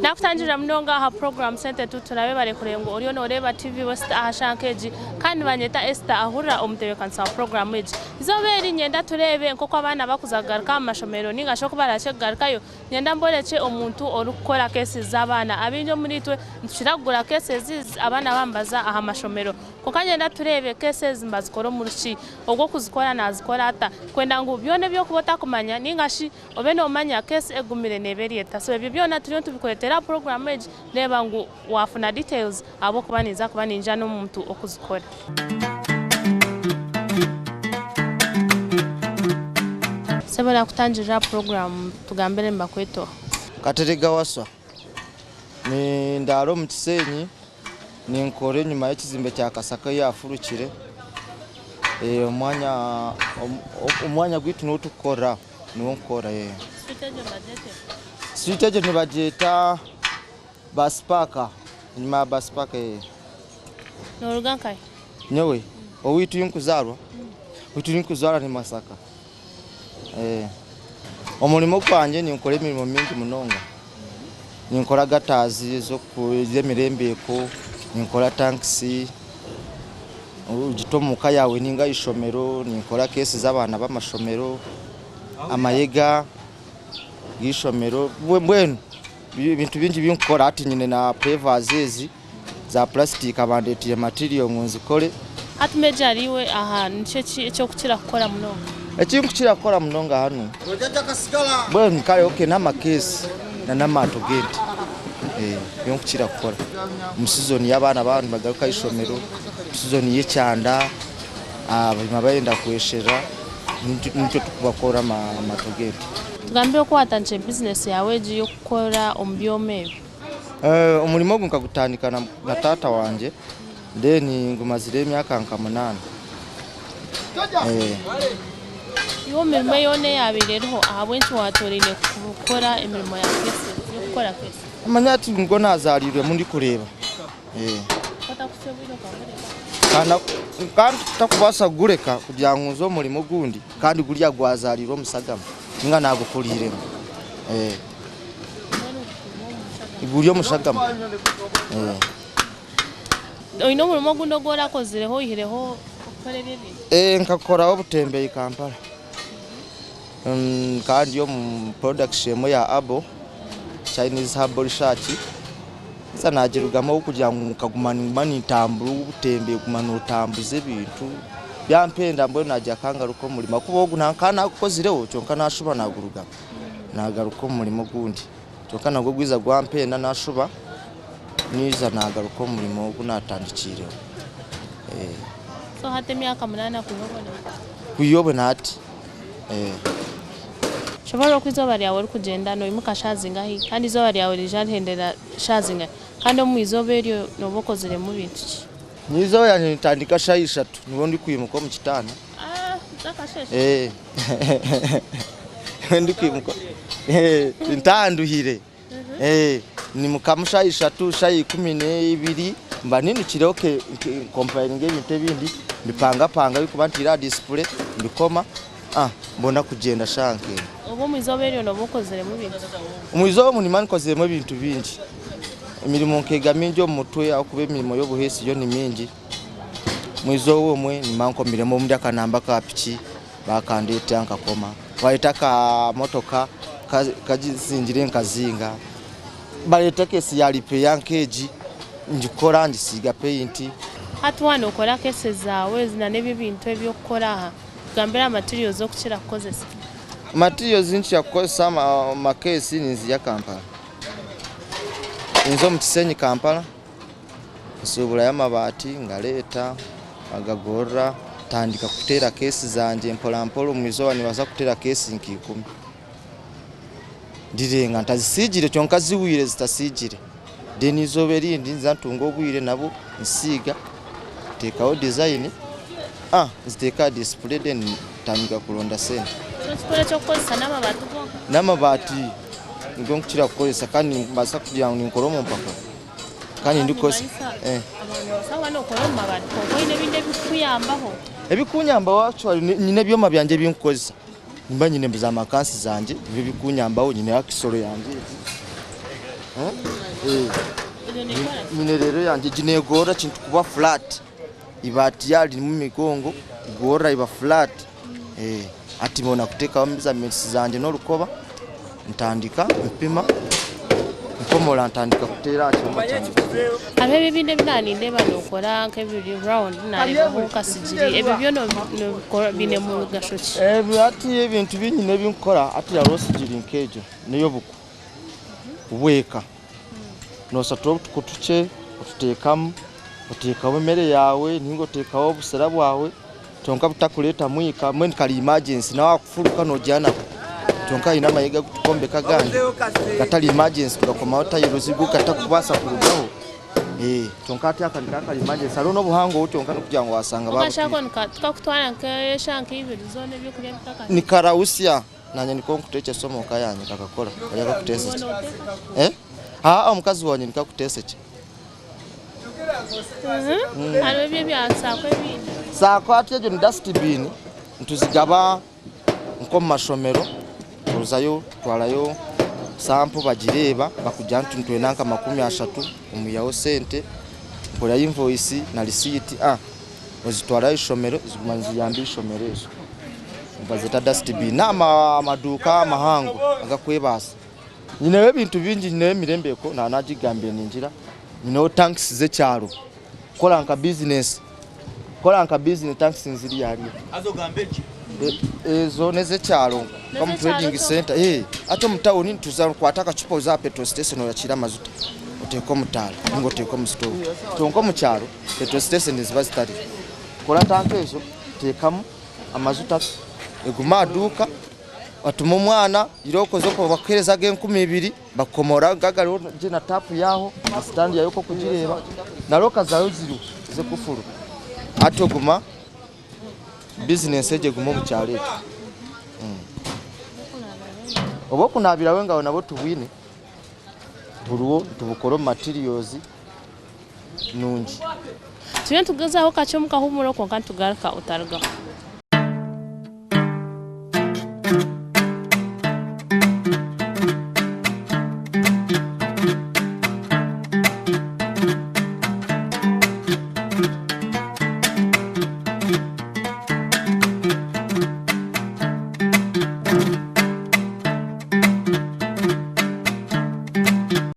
Nakutangira mnonga ha program center tuturabe barekure ngo oriyo noreba TV West ahashankeji kandi banyeta Esther ahura umutebekansa wa program eji izobera nyenda turebe nkoko abana bakuzagaruka amashomero ningasho kubarashagarukayo nyenda mbolece omuntu orukora cases z'abana abinjo muri twe nshiragura cases abana bambaza aha mashomero kokanyenda turebe cases mbazikoro mu rushi ubwo kuzikora nazikora ata kwenda ngo byone byo kubota kumanya ningashi obe no manya case egumire neberieta so ebyo byona turiyo tubikoretera program eji leba ngo wafuna details abo kubaniza kubaninja no muntu okuzikora. Sebera kutangira program tugambere mbakweto Katerega waswa ni ndaro mu Kisenyi ni nkore nyuma y'ikizimbe cya Kasaka yafurukire umwanya gwitu no tukora niwo nkora Siteje ni budget baspaka nyuma baspaka no rugankai nyewe owitu yinkuzarwa witu yinkuzarwa ni Masaka omulimo kwanje ni nkore imirimo mingi munonga ni nkora gatazi zo kuzemirembeko ni nkora taxi ugitomuka yawe ninga ishomero ni nkora case z'abana b'amashomero amayega y'ishomero bwenu ibintu bingi binkora ati nyine na prevazezi za plastic abandetiye material nkunzikore hatumejariwe aha nico cyo kukira gukora munonga ekintu kukira gukora munonga hano bwenu kale okay na makesi na namato gate byo kukira gukora mu season y'abana abantu bagaruka ishomero season y'Icyanda abima bayenda kweshera nicyo tukubakora amato gate tugambiye ko watanje business yawe yo gukora ombyomebe umurimo gukagutandika na tata wanje ndeni ngumazire imyaka nka 8 yo mirimo yone yabireho ahabwenshi watorine gukora imirimo ya kese yo gukora kese amanyati ngo nazarire mundi kureba kandi takubasa gureka kugira ngo uzo murimo gundi kandi gurya gwazariro musagama inga nagukuriremo iguriyo mushagama ino murimo gundo gora kozireho ihireho ukore bibi nkakora obutembeye Kampala kandi yo mu production ya Abo Chinese herbal research sanagirugamo kugira ngo mukagumana intamburu ubutembeye kumana utambuze bintu byampenda mbo najya kangaruko murimo kubogu ntankana kukozireho cyonka nashuba naguruga nagaruko murimo gundi cyonka nago gwiza gwampenda nashuba niza nagaruko murimo gunatandikire so hate myaka 8 kuyobona ati shobora kwizoba ryawe uri kugenda no imuka shazinga kandi izoba ryawe rijanhendera shazinga kandi mu izobe ryo nobokozere mu bintu nizo yanitandika shayi 3 nibo ndi kwimuka mu kitana zakasheshe ndi kwimuka ntanduhire ni mukamushayi 3 shayi 12 mba nini kiroke comparing ibintu bindi bipanga bikubantira display bikoma mbona kugenda shanke ubu mu izobe ryo nobokozere mu bintu mu izobe ni man kozere mu bintu bingi imirimo nkegaminjo mutwe akube imirimo yo buhesi yo ni mingi mwizo womwe ni manko mirimo mu ndakanamba ka piki bakandete ankakoma waitaka motoka kajizinjire nkazinga baleta kesi yalipe yankeji njikora njisiga paint hatwana ukora kese zawe zina nebi bintu ebyo gukora gambira materials zo kukira kozesa materials zinchi yakosa makesi nizi ya Kampala inzo mu Kisenyi Kampala subula y'amabati ngaleta agagora tandika kutera kesi zanje mpola mwizo nibaza kutera kesi nki10 ndirenga ntazisijire cyonka ziwire zitasijire deni zoberi ndinza ntungo bwire nabo nsiga tekaho design ziteka display den tandika kulonda sente Kikole ky'okukozesa n'amabaati go. n'amabaati nigo nkukira kukozesa kandi mbasa kugira ngo ninkole mu mpaka kandi ndikozesa Sawa n'okola mu mabaati kuko oyina ebintu ebikuyambaho. ebikunyamba wacu nyine ebyoma byanje binkukozesa nimba nyine za makansi zanje byo bikunyambaho nyine yakisoro yanje nyine rero yanje ginegora kintu kuba flat ibati yali mu migongo gora iba flat ati mbona kuteka measurements zanje n'orukoba ntandika mpima nkomola ntandika kutera kyoma cyane Abe bibinde binani ndeba nokora nk'ebiri round nalebo kasijiri ebyo byo no bine mu gashoki. ati ebintu binyine binkora ati ya rosijiri nkejo niyo buku ubweka nosatro kutuce ututekamu utekaho mere yawe ningo tekaho busera bwawe tonka butakuleta mwika mwen kali emergency na wakufuruka no jana tonka ina mayiga kukombe kaganje katali emergency tukakoma otayiruzigu katakubasa kurugaho tonka ati akali emergency alono buhango utonka nokujya ngo wasanga babo Ukashako tukakutwara nke shanke ibiri zone byo kurya bitaka ni karausia nanye niko nkuteche somo kayanye kakakora kaya kakutese omukazi wanye nikakutese ki Abe byo byasakwe bindi sako ati ejo ni dustbin ntuzigaba nko mu mashomero tuzayo twalayo sample bagireba bakujya ntwe nanka 30 umuyaho sente nkora invoice na receipt ozitwara ishomero zimanzi yambi ishomero ezo bazeta dustbin amaduka amahango agakwebasa nyine ebintu bingi nyine mirembeko na najigambe ninjira nyine tanks ze cyaro kola nka business tanks nziri yari azogambeje ezo neze cyaro comme trading center ato mutawuni tuza kwataka chupa za petrol station yakira mazuta uteko mutala ngo teko mu store tonko mu cyaro petrol station ziba zitari kola tanke ezo tekamu amazuta eguma duka atuma umwana iroko zo ko bakereza ge 12 bakomora gagaro je na tap yaho na stand yayo ko kugireba na roka zayo ziru ze kufuru atoguma business eje gumo mu cyarete obo kunabira wenga nabo tubwine buruwo tubukoro materials nungi Tuye tugezaho kacyo mukahumuro ko kandi tugaruka utarga